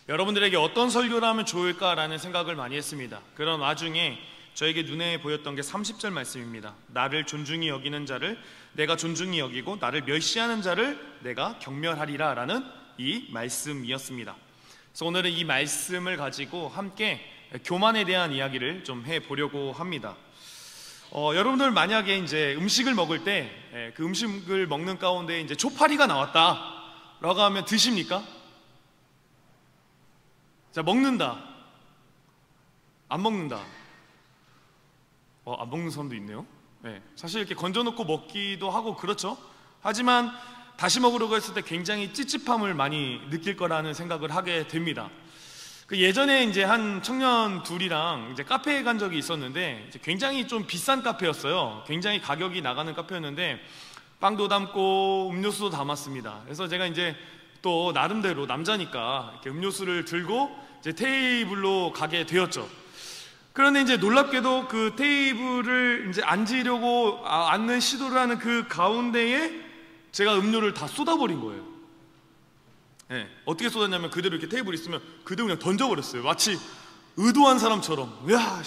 여러분들에게 어떤 설교를 하면 좋을까라는 생각을 많이 했습니다. 그런 와중에 저에게 눈에 보였던 게 30절 말씀입니다. 나를 존중히 여기는 자를 내가 존중히 여기고 나를 멸시하는 자를 내가 경멸하리라 라는 이 말씀이었습니다. 그래서 오늘은 이 말씀을 가지고 함께 교만에 대한 이야기를 좀 해보려고 합니다. 여러분들 만약에 이제 음식을 먹을 때 그 음식을 먹는 가운데 이제 초파리가 나왔다 라고 하면 드십니까? 자, 먹는다, 안 먹는다. 안 먹는 사람도 있네요. 사실 이렇게 건져놓고 먹기도 하고 그렇죠. 하지만 다시 먹으려고 했을 때 굉장히 찝찝함을 많이 느낄 거라는 생각을 하게 됩니다. 예전에 이제 한 청년 둘이랑 이제 카페에 간 적이 있었는데 이제 굉장히 좀 비싼 카페였어요. 굉장히 가격이 나가는 카페였는데 빵도 담고 음료수도 담았습니다. 그래서 제가 이제 또 나름대로 남자니까 이렇게 음료수를 들고 이제 테이블로 가게 되었죠. 그런데 이제 놀랍게도 그 테이블을 이제 앉으려고 앉는 시도를 하는 그 가운데에 제가 음료를 다 쏟아버린 거예요. 어떻게 쏟았냐면 그대로 이렇게 테이블 있으면 그대로 그냥 던져버렸어요. 마치 의도한 사람처럼. 야,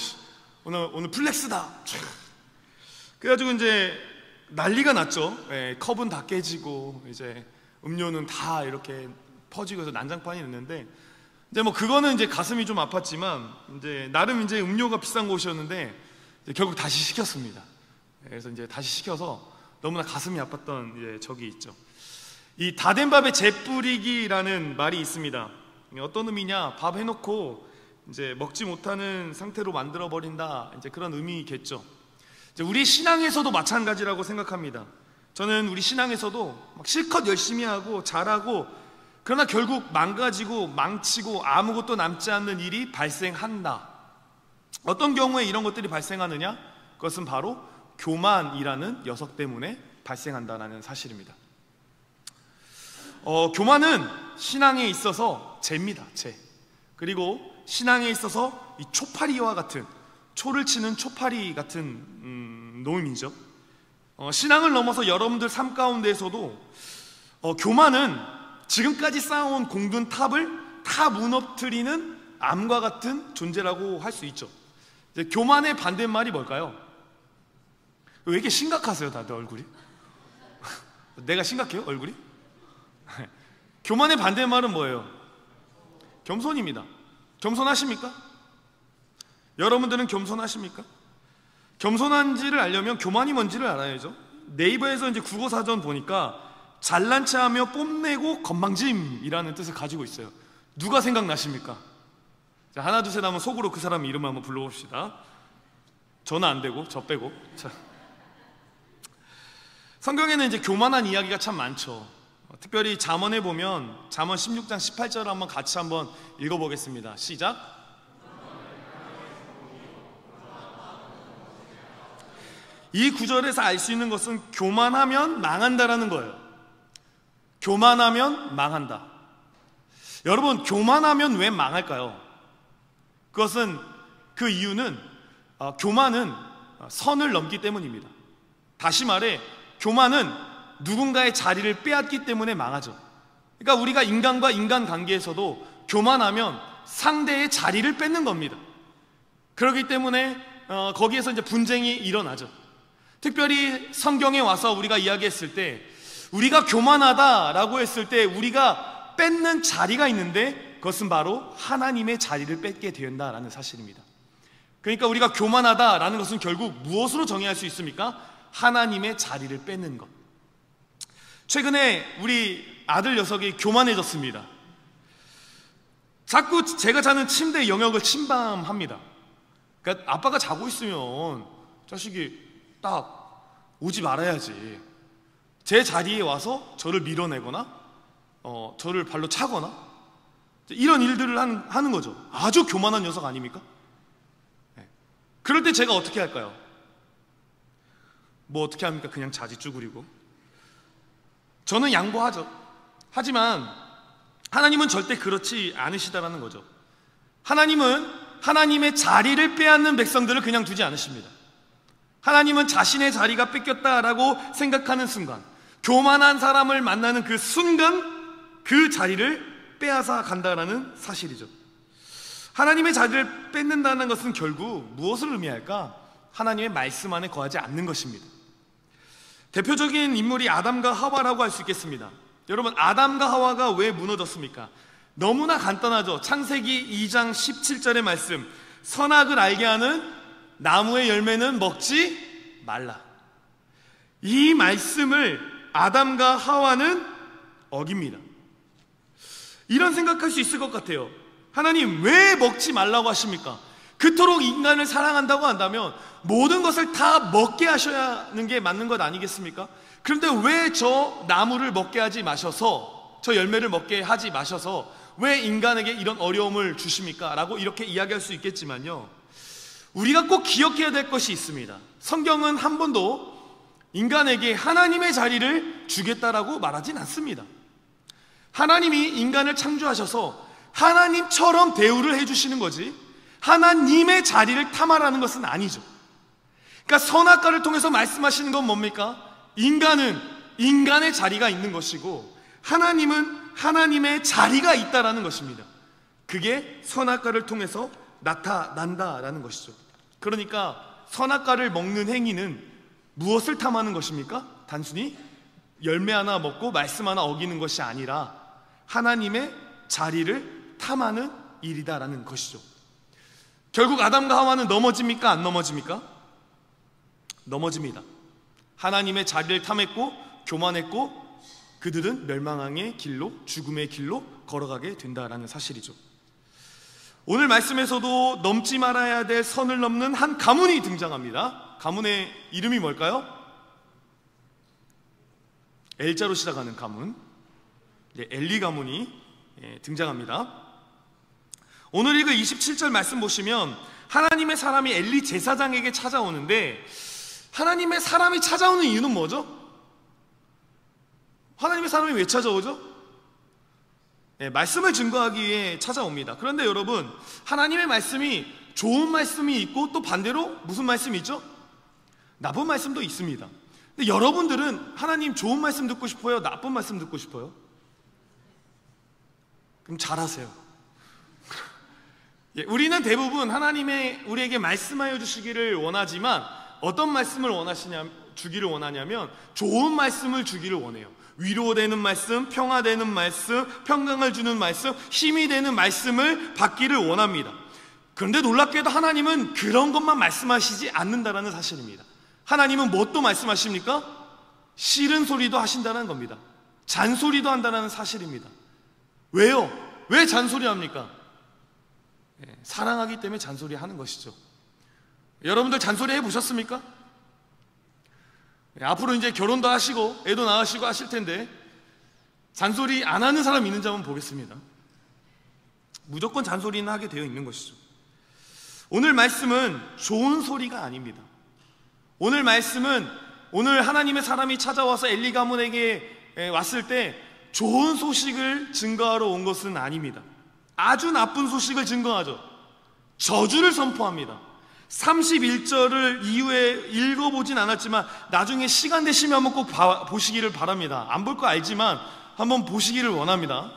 오늘 플렉스다. 그래가지고 이제 난리가 났죠. 컵은 다 깨지고 이제 음료는 다 이렇게 퍼지고 해서 난장판이 됐는데, 이제 뭐 그거는 이제 가슴이 좀 아팠지만 이제 나름 이제 음료가 비싼 곳이었는데 이제 결국 다시 시켰습니다. 그래서 이제 다시 시켜서 너무나 가슴이 아팠던 이제 적이 있죠. 이 다 된 밥에 재 뿌리기라는 말이 있습니다. 어떤 의미냐? 밥 해놓고 이제 먹지 못하는 상태로 만들어 버린다. 이제 그런 의미겠죠. 이제 우리 신앙에서도 마찬가지라고 생각합니다. 저는 우리 신앙에서도 막 실컷 열심히 하고 잘하고 그러나 결국 망가지고 망치고 아무것도 남지 않는 일이 발생한다. 어떤 경우에 이런 것들이 발생하느냐? 그것은 바로 교만이라는 녀석 때문에 발생한다는 사실입니다. 교만은 신앙에 있어서 죄입니다. 죄. 그리고 신앙에 있어서 이 초파리와 같은, 초를 치는 초파리 같은 놈이죠. 신앙을 넘어서 여러분들 삶 가운데에서도 교만은 지금까지 쌓아온 공든 탑을 다 무너뜨리는 암과 같은 존재라고 할 수 있죠. 이제 교만의 반대말이 뭘까요? 왜 이렇게 심각하세요 다들 얼굴이? 내가 심각해요 얼굴이? 교만의 반대말은 뭐예요? 겸손입니다. 겸손하십니까? 여러분들은 겸손하십니까? 겸손한지를 알려면 교만이 뭔지를 알아야죠. 네이버에서 이제 국어사전 보니까 잘난 체하며 뽐내고 건방짐이라는 뜻을 가지고 있어요. 누가 생각나십니까? 자, 하나 둘 셋 하면 속으로 그 사람 이름을 한번 불러봅시다. 저는 안 되고 저 빼고. 자, 성경에는 이제 교만한 이야기가 참 많죠. 특별히 잠언에 보면 잠언 16장 18절을 한번 같이 한번 읽어보겠습니다. 시작. 이 구절에서 알 수 있는 것은 교만하면 망한다라는 거예요. 교만하면 망한다. 여러분, 교만하면 왜 망할까요? 그것은 그 이유는 교만은 선을 넘기 때문입니다. 다시 말해 교만은 누군가의 자리를 빼앗기 때문에 망하죠. 그러니까 우리가 인간과 인간 관계에서도 교만하면 상대의 자리를 뺏는 겁니다. 그렇기 때문에 거기에서 이제 분쟁이 일어나죠. 특별히 성경에 와서 우리가 이야기했을 때 우리가 교만하다라고 했을 때 우리가 뺏는 자리가 있는데 그것은 바로 하나님의 자리를 뺏게 된다라는 사실입니다. 그러니까 우리가 교만하다라는 것은 결국 무엇으로 정의할 수 있습니까? 하나님의 자리를 뺏는 것. 최근에 우리 아들 녀석이 교만해졌습니다. 자꾸 제가 자는 침대 영역을 침범합니다. 그러니까 아빠가 자고 있으면 자식이 딱 오지 말아야지. 제 자리에 와서 저를 밀어내거나 저를 발로 차거나 이런 일들을 하는 거죠. 아주 교만한 녀석 아닙니까? 그럴 때 제가 어떻게 할까요? 뭐 어떻게 합니까? 그냥 자지 쭈그리고. 저는 양보하죠. 하지만 하나님은 절대 그렇지 않으시다라는 거죠. 하나님은 하나님의 자리를 빼앗는 백성들을 그냥 두지 않으십니다. 하나님은 자신의 자리가 뺏겼다라고 생각하는 순간, 교만한 사람을 만나는 그 순간 그 자리를 빼앗아 간다라는 사실이죠. 하나님의 자리를 뺏는다는 것은 결국 무엇을 의미할까? 하나님의 말씀 안에 거하지 않는 것입니다. 대표적인 인물이 아담과 하와라고 할 수 있겠습니다. 여러분, 아담과 하와가 왜 무너졌습니까? 너무나 간단하죠. 창세기 2장 17절의 말씀, 선악을 알게 하는 나무의 열매는 먹지 말라. 이 말씀을 아담과 하와는 어깁니다. 이런 생각할 수 있을 것 같아요. 하나님, 왜 먹지 말라고 하십니까? 그토록 인간을 사랑한다고 한다면 모든 것을 다 먹게 하셔야 하는 게 맞는 것 아니겠습니까? 그런데 왜 저 나무를 먹게 하지 마셔서, 저 열매를 먹게 하지 마셔서 왜 인간에게 이런 어려움을 주십니까? 라고 이렇게 이야기할 수 있겠지만요, 우리가 꼭 기억해야 될 것이 있습니다. 성경은 한 번도 인간에게 하나님의 자리를 주겠다라고 말하진 않습니다. 하나님이 인간을 창조하셔서 하나님처럼 대우를 해주시는 거지 하나님의 자리를 탐하라는 것은 아니죠. 그러니까 선악과를 통해서 말씀하시는 건 뭡니까? 인간은 인간의 자리가 있는 것이고 하나님은 하나님의 자리가 있다라는 것입니다. 그게 선악과를 통해서 나타난다라는 것이죠. 그러니까 선악과를 먹는 행위는 무엇을 탐하는 것입니까? 단순히 열매 하나 먹고 말씀 하나 어기는 것이 아니라 하나님의 자리를 탐하는 일이다라는 것이죠. 결국 아담과 하와는 넘어집니까? 안 넘어집니까? 넘어집니다. 하나님의 자리를 탐했고 교만했고 그들은 멸망의 길로, 죽음의 길로 걸어가게 된다라는 사실이죠. 오늘 말씀에서도 넘지 말아야 될 선을 넘는 한 가문이 등장합니다. 가문의 이름이 뭘까요? 엘자로 시작하는 가문, 엘리 가문이 등장합니다. 오늘 읽을 27절 말씀 보시면 하나님의 사람이 엘리 제사장에게 찾아오는데, 하나님의 사람이 찾아오는 이유는 뭐죠? 하나님의 사람이 왜 찾아오죠? 말씀을 증거하기 위해 찾아옵니다. 그런데 여러분, 하나님의 말씀이 좋은 말씀이 있고 또 반대로 무슨 말씀이 있죠? 나쁜 말씀도 있습니다. 근데 여러분들은 하나님 좋은 말씀 듣고 싶어요? 나쁜 말씀 듣고 싶어요? 그럼 잘하세요. 우리는 대부분 하나님의 우리에게 말씀하여 주시기를 원하지만 어떤 말씀을 주기를 원하냐면 좋은 말씀을 주기를 원해요. 위로되는 말씀, 평화되는 말씀, 평강을 주는 말씀, 힘이 되는 말씀을 받기를 원합니다. 그런데 놀랍게도 하나님은 그런 것만 말씀하시지 않는다는 사실입니다. 하나님은 무엇도 말씀하십니까? 싫은 소리도 하신다는 겁니다. 잔소리도 한다는 사실입니다. 왜요? 왜 잔소리합니까? 사랑하기 때문에 잔소리하는 것이죠. 여러분들 잔소리 해보셨습니까? 앞으로 이제 결혼도 하시고 애도 낳으시고 하실 텐데 잔소리 안 하는 사람 있는지 한번 보겠습니다. 무조건 잔소리는 하게 되어 있는 것이죠. 오늘 말씀은 좋은 소리가 아닙니다. 오늘 말씀은 오늘 하나님의 사람이 찾아와서 엘리 가문에게 왔을 때 좋은 소식을 증거하러 온 것은 아닙니다. 아주 나쁜 소식을 증거하죠. 저주를 선포합니다. 31절을 이후에 읽어보진 않았지만 나중에 시간 되시면 한번 꼭 보시기를 바랍니다. 안 볼 거 알지만 한번 보시기를 원합니다.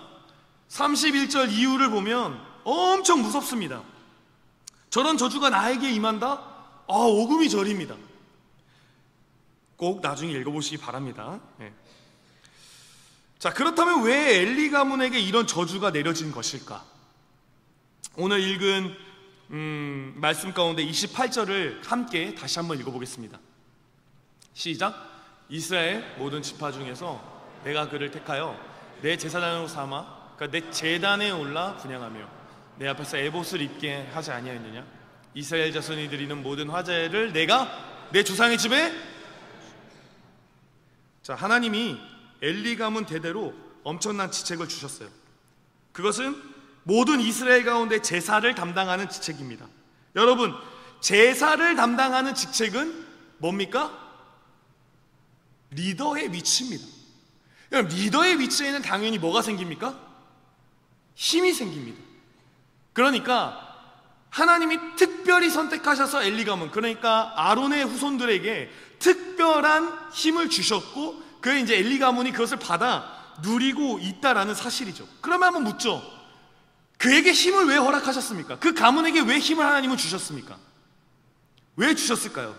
31절 이후를 보면 엄청 무섭습니다. 저런 저주가 나에게 임한다? 오금이 저립니다. 꼭 나중에 읽어보시기 바랍니다. 자, 그렇다면 왜 엘리 가문에게 이런 저주가 내려진 것일까? 오늘 읽은 말씀 가운데 28절을 함께 다시 한번 읽어보겠습니다. 시작. 이스라엘 모든 지파 중에서 내가 그를 택하여 내 제사장으로 삼아, 그러니까 내 제단에 올라 분향하며 내 앞에서 에봇을 입게 하지 아니하였느냐? 이스라엘 자손이 드리는 모든 화제를 내가 내 조상의 집에. 자, 하나님이 엘리 가문 대대로 엄청난 지책을 주셨어요. 그것은 모든 이스라엘 가운데 제사를 담당하는 직책입니다. 여러분, 제사를 담당하는 직책은 뭡니까? 리더의 위치입니다. 여러분, 리더의 위치에는 당연히 뭐가 생깁니까? 힘이 생깁니다. 그러니까 하나님이 특별히 선택하셔서 엘리 가문, 그러니까 아론의 후손들에게 특별한 힘을 주셨고, 그 이제 엘리 가문이 그것을 받아 누리고 있다라는 사실이죠. 그러면 한번 묻죠. 그에게 힘을 왜 허락하셨습니까? 그 가문에게 왜 힘을 하나님은 주셨습니까? 왜 주셨을까요?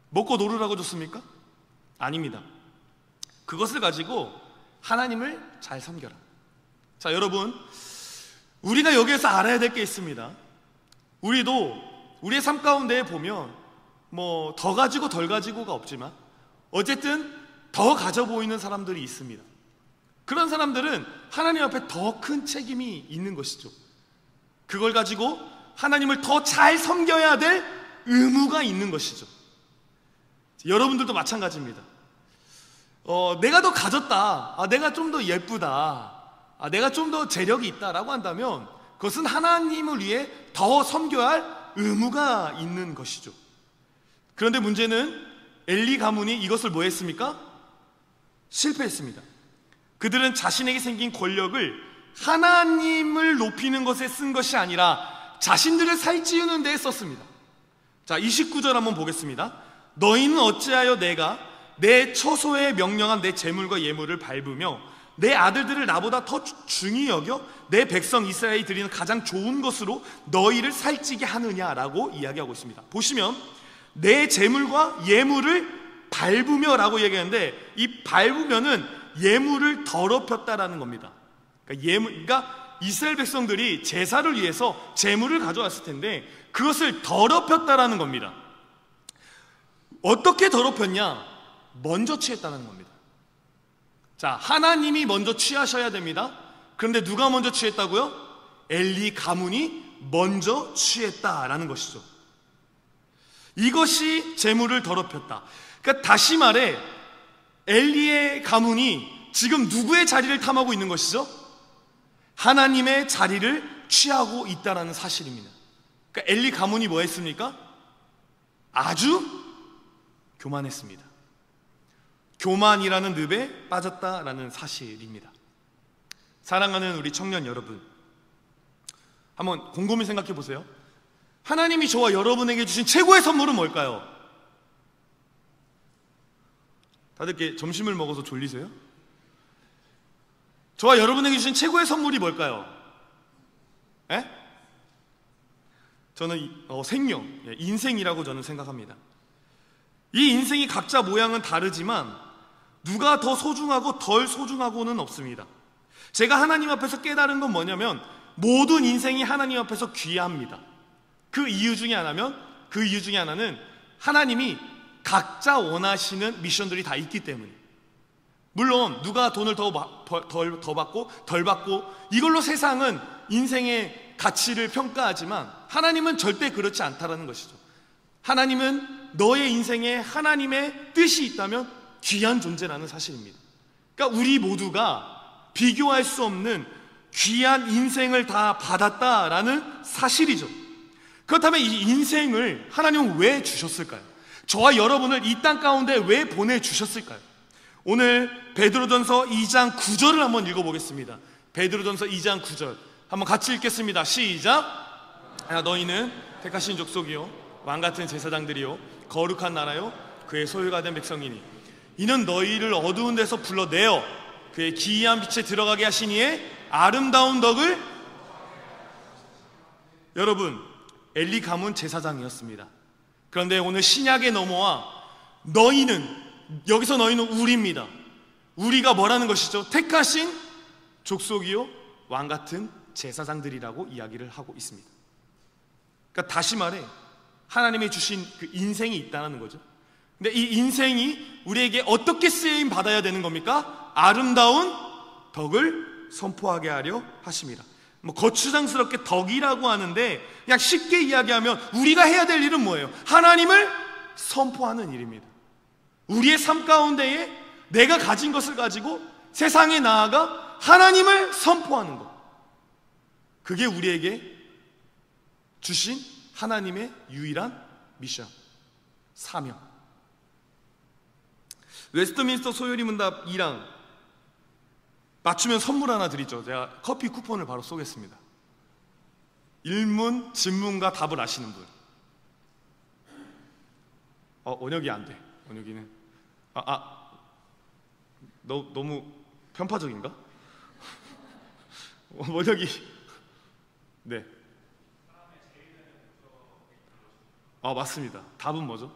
먹고 놀으라고 줬습니까? 아닙니다. 그것을 가지고 하나님을 잘 섬겨라. 자, 여러분, 우리가 여기에서 알아야 될 게 있습니다. 우리도 우리의 삶 가운데 보면 뭐 더 가지고 덜 가지고가 없지만 어쨌든 더 가져 보이는 사람들이 있습니다. 그런 사람들은 하나님 앞에 더 큰 책임이 있는 것이죠. 그걸 가지고 하나님을 더 잘 섬겨야 될 의무가 있는 것이죠. 여러분들도 마찬가지입니다. 내가 더 가졌다, 내가 좀 더 예쁘다, 내가 좀 더 재력이 있다라고 한다면 그것은 하나님을 위해 더 섬겨야 할 의무가 있는 것이죠. 그런데 문제는 엘리 가문이 이것을 뭐 했습니까? 실패했습니다. 그들은 자신에게 생긴 권력을 하나님을 높이는 것에 쓴 것이 아니라 자신들을 살찌우는 데에 썼습니다. 자, 29절 한번 보겠습니다. 너희는 어찌하여 내가 내 처소에 명령한 내 재물과 예물을 밟으며 내 아들들을 나보다 더 중히 여겨 내 백성 이스라엘이 드리는 가장 좋은 것으로 너희를 살찌게 하느냐라고 이야기하고 있습니다. 보시면 내 재물과 예물을 밟으며 라고 얘기하는데 이 밟으면은 예물을 더럽혔다라는 겁니다. 그러니까 이스라엘 백성들이 제사를 위해서 재물을 가져왔을 텐데 그것을 더럽혔다라는 겁니다. 어떻게 더럽혔냐? 먼저 취했다는 겁니다. 자, 하나님이 먼저 취하셔야 됩니다. 그런데 누가 먼저 취했다고요? 엘리 가문이 먼저 취했다라는 것이죠. 이것이 재물을 더럽혔다. 그러니까 다시 말해 엘리의 가문이 지금 누구의 자리를 탐하고 있는 것이죠? 하나님의 자리를 취하고 있다는 사실입니다. 그러니까 엘리 가문이 뭐 했습니까? 아주 교만했습니다. 교만이라는 늪에 빠졌다라는 사실입니다. 사랑하는 우리 청년 여러분, 한번 곰곰이 생각해 보세요. 하나님이 저와 여러분에게 주신 최고의 선물은 뭘까요? 다들 이렇게 점심을 먹어서 졸리세요? 저와 여러분에게 주신 최고의 선물이 뭘까요? 에? 저는 생명, 인생이라고 저는 생각합니다. 이 인생이 각자 모양은 다르지만 누가 더 소중하고 덜 소중하고는 없습니다. 제가 하나님 앞에서 깨달은 건 뭐냐면 모든 인생이 하나님 앞에서 귀합니다. 그 이유 중에 하나는 하나님이 각자 원하시는 미션들이 다 있기 때문에, 물론 누가 돈을 더 받고 덜 받고 이걸로 세상은 인생의 가치를 평가하지만 하나님은 절대 그렇지 않다라는 것이죠. 하나님은 너의 인생에 하나님의 뜻이 있다면 귀한 존재라는 사실입니다. 그러니까 우리 모두가 비교할 수 없는 귀한 인생을 다 받았다라는 사실이죠. 그렇다면 이 인생을 하나님은 왜 주셨을까요? 저와 여러분을 이 땅 가운데 왜 보내주셨을까요? 오늘 베드로전서 2장 9절을 한번 읽어보겠습니다. 베드로전서 2장 9절 한번 같이 읽겠습니다. 시작. 너희는 택하신 족속이요 왕같은 제사장들이요 거룩한 나라요 그의 소유가 된 백성이니 이는 너희를 어두운 데서 불러내어 그의 기이한 빛에 들어가게 하신 이의 아름다운 덕을. 여러분, 엘리 가문 제사장이었습니다. 그런데 오늘 신약에 넘어와 여기서 너희는 우리입니다. 우리가 뭐라는 것이죠? 택하신 족속이요 왕같은 제사장들이라고 이야기를 하고 있습니다. 그러니까 다시 말해 하나님이 주신 그 인생이 있다는 거죠. 근데 이 인생이 우리에게 어떻게 쓰임 받아야 되는 겁니까? 아름다운 덕을 선포하게 하려 하심이라. 뭐 거추장스럽게 덕이라고 하는데 그냥 쉽게 이야기하면 우리가 해야 될 일은 뭐예요? 하나님을 선포하는 일입니다. 우리의 삶 가운데에 내가 가진 것을 가지고 세상에 나아가 하나님을 선포하는 것, 그게 우리에게 주신 하나님의 유일한 미션, 사명. 웨스트민스터 소요리 문답 2랑 맞추면 선물 하나 드리죠. 제가 커피 쿠폰을 바로 쏘겠습니다. 일문, 진문과 답을 아시는 분. 원혁이 안 돼. 원혁이는 너무 편파적인가? 번역이 네. 맞습니다. 답은 뭐죠?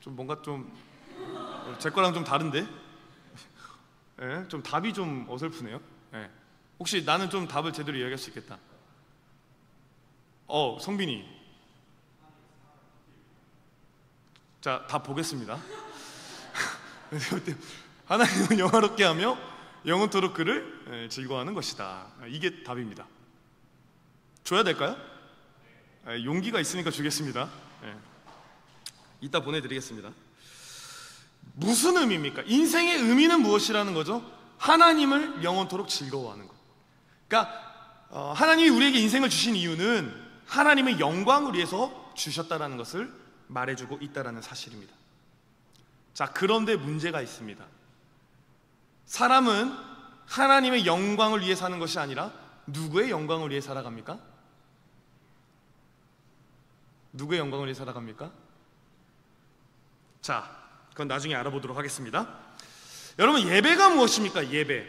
좀 뭔가 좀 제 거랑 좀 다른데? 네, 좀 답이 좀 어설프네요. 네. 혹시 나는 좀 답을 제대로 이야기할 수 있겠다. 성빈이. 자, 답 보겠습니다. 하나님은 영화롭게 하며 영원토록 그를 즐거워하는 것이다. 이게 답입니다. 줘야 될까요? 용기가 있으니까 주겠습니다. 이따 보내드리겠습니다. 무슨 의미입니까? 인생의 의미는 무엇이라는 거죠? 하나님을 영원토록 즐거워하는 것. 그러니까 하나님이 우리에게 인생을 주신 이유는 하나님의 영광을 위해서 주셨다라는 것을 말해주고 있다라는 사실입니다. 자, 그런데 문제가 있습니다. 사람은 하나님의 영광을 위해 사는 것이 아니라 누구의 영광을 위해 살아갑니까? 누구의 영광을 위해 살아갑니까? 자, 그건 나중에 알아보도록 하겠습니다. 여러분, 예배가 무엇입니까? 예배.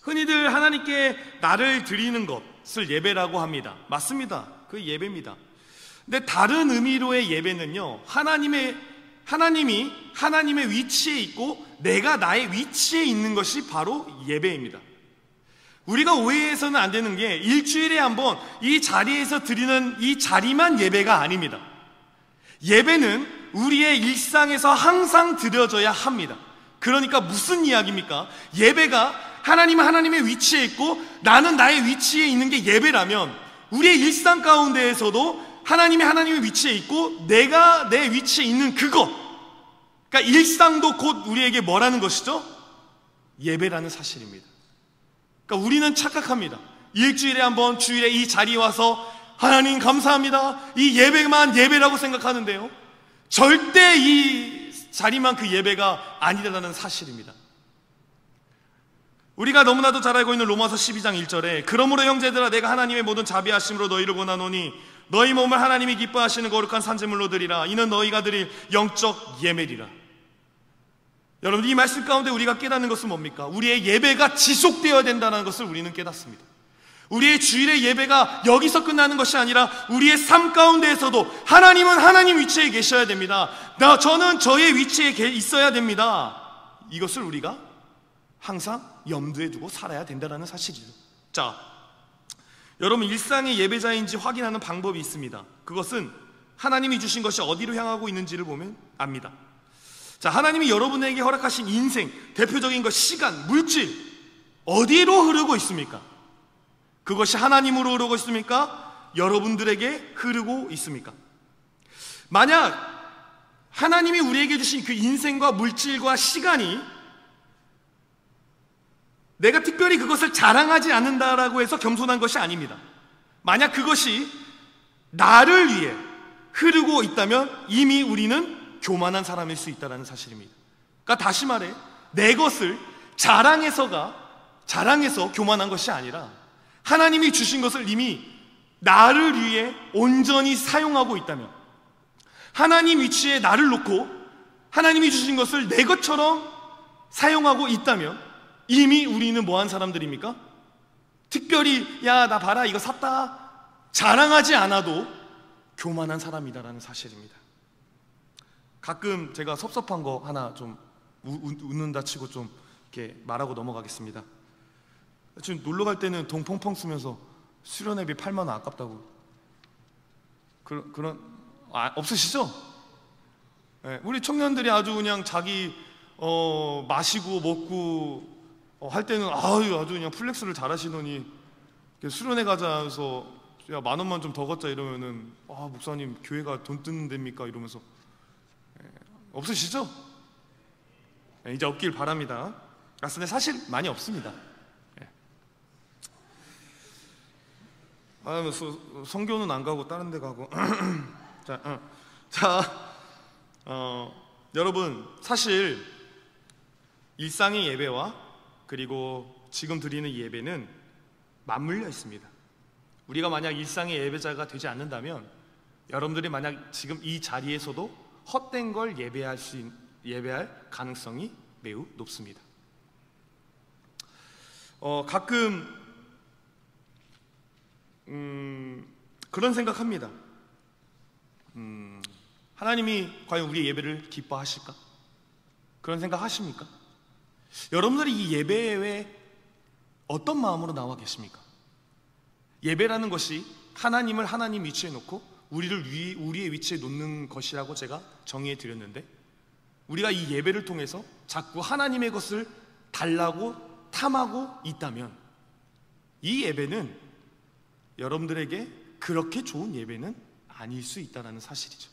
흔히들 하나님께 나를 드리는 것을 예배라고 합니다. 맞습니다. 그 예배입니다. 근데 다른 의미로의 예배는요, 하나님이 하나님의 위치에 있고 내가 나의 위치에 있는 것이 바로 예배입니다. 우리가 오해해서는 안 되는 게 일주일에 한번 이 자리에서 드리는 이 자리만 예배가 아닙니다. 예배는 우리의 일상에서 항상 드려져야 합니다. 그러니까 무슨 이야기입니까? 예배가 하나님은 하나님의 위치에 있고 나는 나의 위치에 있는 게 예배라면 우리의 일상 가운데에서도 하나님이 하나님의 위치에 있고 내가 내 위치에 있는 그것, 그러니까 일상도 곧 우리에게 뭐라는 것이죠? 예배라는 사실입니다. 그러니까 우리는 착각합니다. 일주일에 한번 주일에 이 자리에 와서 하나님 감사합니다, 이 예배만 예배라고 생각하는데요, 절대 이 자리만 그 예배가 아니라는 사실입니다. 우리가 너무나도 잘 알고 있는 로마서 12장 1절에 그러므로 형제들아 내가 하나님의 모든 자비하심으로 너희를 권하노니 너희 몸을 하나님이 기뻐하시는 거룩한 산제물로 드리라. 이는 너희가 드릴 영적 예배리라. 여러분, 이 말씀 가운데 우리가 깨닫는 것은 뭡니까? 우리의 예배가 지속되어야 된다는 것을 우리는 깨닫습니다. 우리의 주일의 예배가 여기서 끝나는 것이 아니라 우리의 삶 가운데에서도 하나님은 하나님 위치에 계셔야 됩니다. 저는 저의 위치에 있어야 됩니다. 이것을 우리가 항상 염두에 두고 살아야 된다는 사실이죠. 자, 여러분, 일상의 예배자인지 확인하는 방법이 있습니다. 그것은 하나님이 주신 것이 어디로 향하고 있는지를 보면 압니다. 자, 하나님이 여러분에게 허락하신 인생, 대표적인 것, 시간, 물질, 어디로 흐르고 있습니까? 그것이 하나님으로 흐르고 있습니까? 여러분들에게 흐르고 있습니까? 만약 하나님이 우리에게 주신 그 인생과 물질과 시간이 내가 특별히 그것을 자랑하지 않는다라고 해서 겸손한 것이 아닙니다. 만약 그것이 나를 위해 흐르고 있다면 이미 우리는 교만한 사람일 수 있다는 사실입니다. 그러니까 다시 말해, 내 것을 자랑해서 교만한 것이 아니라 하나님이 주신 것을 이미 나를 위해 온전히 사용하고 있다면, 하나님 위치에 나를 놓고 하나님이 주신 것을 내 것처럼 사용하고 있다면 이미 우리는 뭐한 사람들입니까? 특별히 야, 나 봐라, 이거 샀다, 자랑하지 않아도 교만한 사람이다라는 사실입니다. 가끔 제가 섭섭한 거 하나 좀 웃는다 치고 좀 이렇게 말하고 넘어가겠습니다. 지금 놀러 갈 때는 돈 펑펑 쓰면서 수련회비 8만 원 아깝다고 그런 없으시죠? 네, 우리 청년들이 아주 그냥 자기 마시고 먹고 할 때는 아주 그냥 플렉스를 잘 하시더니 수련회 가자 해서 야, 10,000원만 좀 더 걷자 이러면은 목사님 교회가 돈 뜨는 데입니까? 이러면서 없으시죠? 이제 없길 바랍니다. 근데 사실 많이 없습니다. 성교는 안 가고 다른 데 가고 여러분, 사실 일상의 예배와 그리고 지금 드리는 예배는 맞물려 있습니다. 우리가 만약 일상의 예배자가 되지 않는다면 여러분들이 만약 지금 이 자리에서도 헛된 걸 예배할 가능성이 매우 높습니다. 가끔 그런 생각합니다. 하나님이 과연 우리의 예배를 기뻐하실까? 그런 생각 하십니까? 여러분들이 이 예배에 어떤 마음으로 나와 계십니까? 예배라는 것이 하나님을 하나님 위치에 놓고 우리를 우리의 위치에 놓는 것이라고 제가 정의해 드렸는데, 우리가 이 예배를 통해서 자꾸 하나님의 것을 달라고 탐하고 있다면 이 예배는 여러분들에게 그렇게 좋은 예배는 아닐 수 있다는 사실이죠.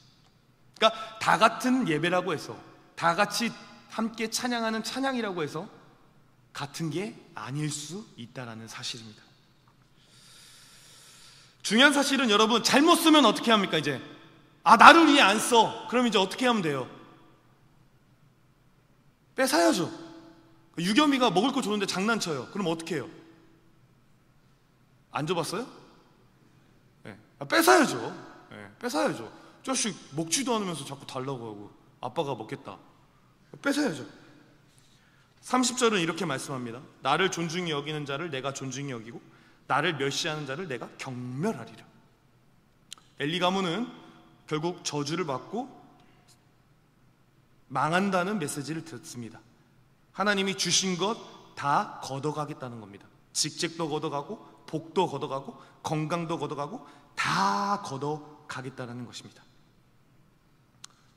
그러니까 다 같은 예배라고 해서, 다 같이 함께 찬양하는 찬양이라고 해서 같은 게 아닐 수 있다는 사실입니다. 중요한 사실은 여러분, 잘못 쓰면 어떻게 합니까? 이제 나를 위해 안 써. 그럼 이제 어떻게 하면 돼요? 뺏어야죠. 유겸이가 먹을 거 주는데 장난쳐요. 그럼 어떻게 해요? 안 줘봤어요? 네. 뺏어야죠. 네. 뺏어야죠. 자식 먹지도 않으면서 자꾸 달라고 하고 아빠가 먹겠다. 뺏어야죠. 30절은 이렇게 말씀합니다. 나를 존중히 여기는 자를 내가 존중히 여기고 나를 멸시하는 자를 내가 경멸하리라. 엘리 가문은 결국 저주를 받고 망한다는 메시지를 듣습니다. 하나님이 주신 것 다 걷어가겠다는 겁니다. 직책도 걷어가고 복도 걷어가고 건강도 걷어가고 다 걷어가겠다는 것입니다.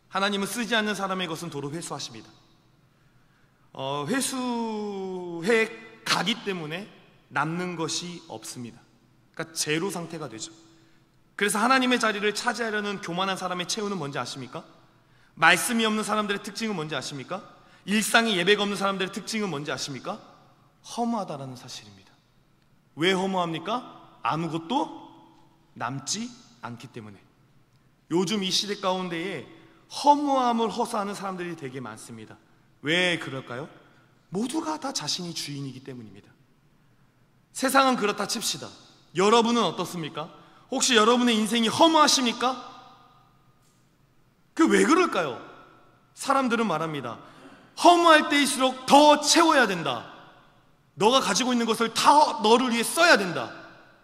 하나님은 쓰지 않는 사람의 것은 도로 회수하십니다. 회수해 가기 때문에 남는 것이 없습니다. 그러니까 제로 상태가 되죠. 그래서 하나님의 자리를 차지하려는 교만한 사람의 최후는 뭔지 아십니까? 말씀이 없는 사람들의 특징은 뭔지 아십니까? 일상에 예배가 없는 사람들의 특징은 뭔지 아십니까? 허무하다라는 사실입니다. 왜 허무합니까? 아무것도 남지 않기 때문에. 요즘 이 시대 가운데에 허무함을 허사하는 사람들이 되게 많습니다. 왜 그럴까요? 모두가 다 자신이 주인이기 때문입니다. 세상은 그렇다 칩시다. 여러분은 어떻습니까? 혹시 여러분의 인생이 허무하십니까? 왜 그럴까요? 사람들은 말합니다. 허무할 때일수록 더 채워야 된다. 너가 가지고 있는 것을 다 너를 위해 써야 된다.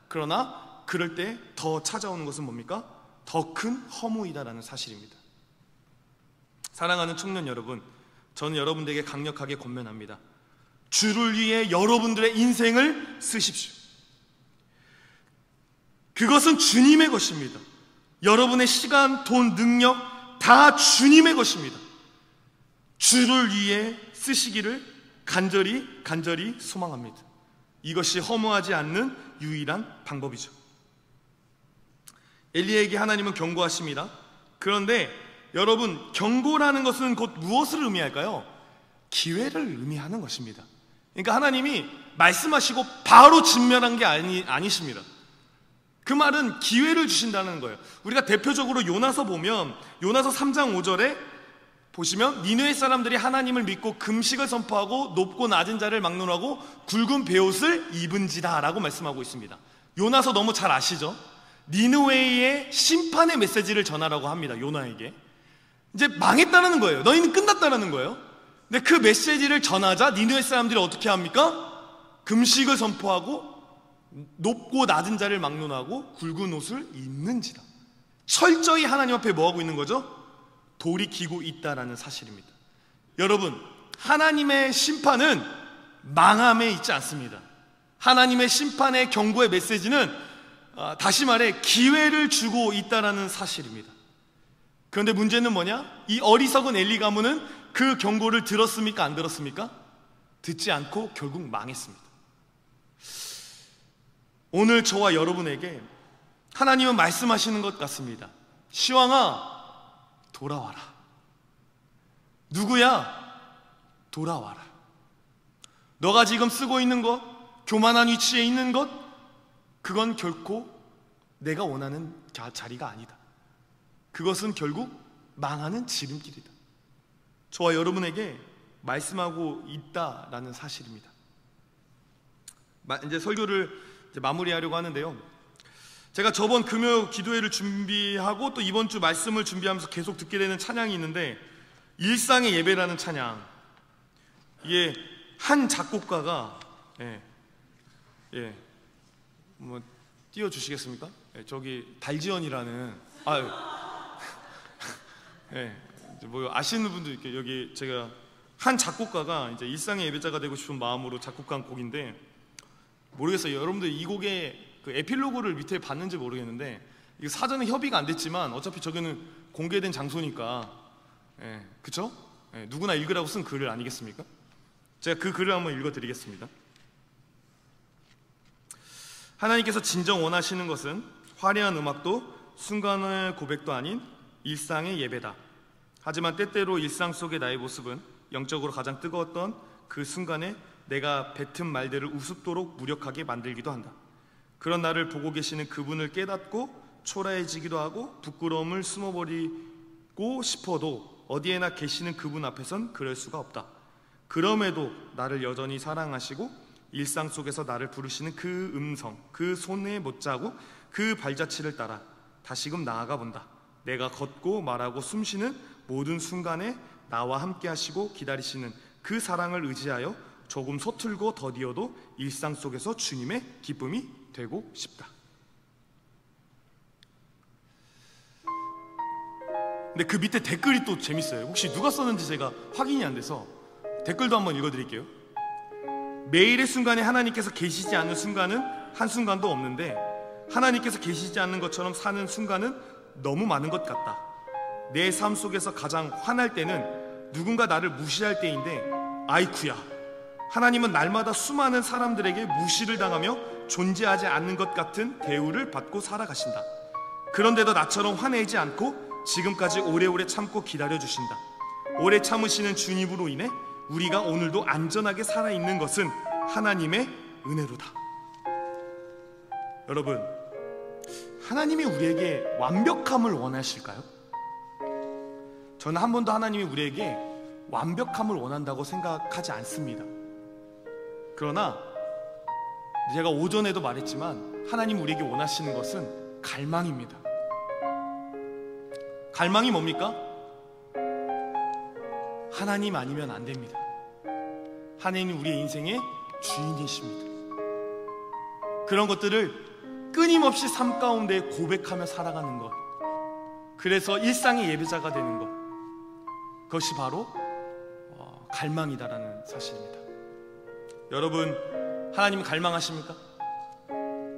그러나 그럴 때 더 찾아오는 것은 뭡니까? 더 큰 허무이다라는 사실입니다. 사랑하는 청년 여러분, 저는 여러분들에게 강력하게 권면합니다. 주를 위해 여러분들의 인생을 쓰십시오. 그것은 주님의 것입니다. 여러분의 시간, 돈, 능력 다 주님의 것입니다. 주를 위해 쓰시기를 간절히 소망합니다. 이것이 허무하지 않는 유일한 방법이죠. 엘리야에게 하나님은 경고하십니다. 그런데 여러분, 경고라는 것은 곧 무엇을 의미할까요? 기회를 의미하는 것입니다. 그러니까 하나님이 말씀하시고 바로 진멸한 게 아니십니다. 그 말은 기회를 주신다는 거예요. 우리가 대표적으로 요나서 보면, 요나서 3장 5절에 보시면 니느웨 사람들이 하나님을 믿고 금식을 선포하고 높고 낮은 자를 막론하고 굵은 베옷을 입은지라 라고 말씀하고 있습니다. 요나서 너무 잘 아시죠? 니느웨의 심판의 메시지를 전하라고 합니다. 요나에게 이제 망했다는 거예요. 너희는 끝났다는 거예요. 근데 그 메시지를 전하자 니느웨 사람들이 어떻게 합니까? 금식을 선포하고 높고 낮은 자를 막론하고 굵은 옷을 입는지라. 철저히 하나님 앞에 뭐하고 있는 거죠? 돌이키고 있다라는 사실입니다. 여러분, 하나님의 심판은 망함에 있지 않습니다. 하나님의 심판의 경고의 메시지는 다시 말해 기회를 주고 있다라는 사실입니다. 그런데 문제는 뭐냐? 이 어리석은 엘리 가문은 그 경고를 들었습니까? 안 들었습니까? 듣지 않고 결국 망했습니다. 오늘 저와 여러분에게 하나님은 말씀하시는 것 같습니다. 시왕아, 돌아와라. 누구야? 돌아와라. 너가 지금 쓰고 있는 것, 교만한 위치에 있는 것, 그건 결코 내가 원하는 자리가 아니다. 그것은 결국 망하는 지름길이다. 저와 여러분에게 말씀하고 있다라는 사실입니다. 이제 설교를 마무리하려고 하는데요. 제가 저번 금요 기도회를 준비하고 또 이번 주 말씀을 준비하면서 계속 듣게 되는 찬양이 있는데, 일상의 예배라는 찬양. 이게 한 작곡가가 뭐 띄워주시겠습니까? 저기 달지연이라는 뭐 아시는 분도 있게, 여기 제가 한 작곡가가 이제 일상의 예배자가 되고 싶은 마음으로 작곡한 곡인데, 모르겠어요. 여러분들 이 곡의 그 에필로그를 밑에 봤는지 모르겠는데, 이거 사전에 협의가 안 됐지만 어차피 저기는 공개된 장소니까, 그쵸? 누구나 읽으라고 쓴 글을 아니겠습니까? 제가 그 글을 한번 읽어드리겠습니다. 하나님께서 진정 원하시는 것은 화려한 음악도 순간의 고백도 아닌 일상의 예배다. 하지만 때때로 일상 속의 나의 모습은 영적으로 가장 뜨거웠던 그 순간에 내가 뱉은 말들을 우습도록 무력하게 만들기도 한다. 그런 나를 보고 계시는 그분을 깨닫고 초라해지기도 하고 부끄러움을 숨어버리고 싶어도 어디에나 계시는 그분 앞에선 그럴 수가 없다. 그럼에도 나를 여전히 사랑하시고 일상 속에서 나를 부르시는 그 음성, 그 손의 못자국, 그 발자취를 따라 다시금 나아가 본다. 내가 걷고 말하고 숨쉬는 모든 순간에 나와 함께 하시고 기다리시는 그 사랑을 의지하여 조금 서툴고 더디어도 일상 속에서 주님의 기쁨이 되고 싶다. 근데 그 밑에 댓글이 또 재밌어요. 혹시 누가 썼는지 제가 확인이 안 돼서 댓글도 한번 읽어드릴게요. 매일의 순간에 하나님께서 계시지 않는 순간은 한순간도 없는데 하나님께서 계시지 않는 것처럼 사는 순간은 너무 많은 것 같다. 내 삶 속에서 가장 화날 때는 누군가 나를 무시할 때인데, 아이쿠야, 하나님은 날마다 수많은 사람들에게 무시를 당하며 존재하지 않는 것 같은 대우를 받고 살아가신다. 그런데도 나처럼 화내지 않고 지금까지 오래오래 참고 기다려주신다. 오래 참으시는 주님으로 인해 우리가 오늘도 안전하게 살아있는 것은 하나님의 은혜로다. 여러분, 하나님이 우리에게 완벽함을 원하실까요? 저는 한 번도 하나님이 우리에게 완벽함을 원한다고 생각하지 않습니다. 그러나 제가 오전에도 말했지만 하나님 우리에게 원하시는 것은 갈망입니다. 갈망이 뭡니까? 하나님 아니면 안 됩니다. 하나님은 우리의 인생의 주인이십니다. 그런 것들을 끊임없이 삶 가운데 고백하며 살아가는 것, 그래서 일상의 예배자가 되는 것, 그것이 바로 갈망이다라는 사실입니다. 여러분, 하나님 갈망하십니까?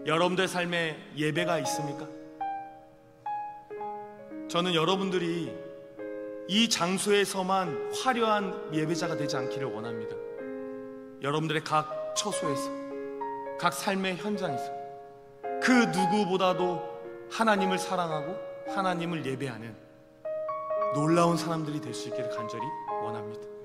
여러분들 삶에 예배가 있습니까? 저는 여러분들이 이 장소에서만 화려한 예배자가 되지 않기를 원합니다. 여러분들의 각 처소에서, 각 삶의 현장에서 그 누구보다도 하나님을 사랑하고 하나님을 예배하는 놀라운 사람들이 될 수 있기를 간절히 원합니다.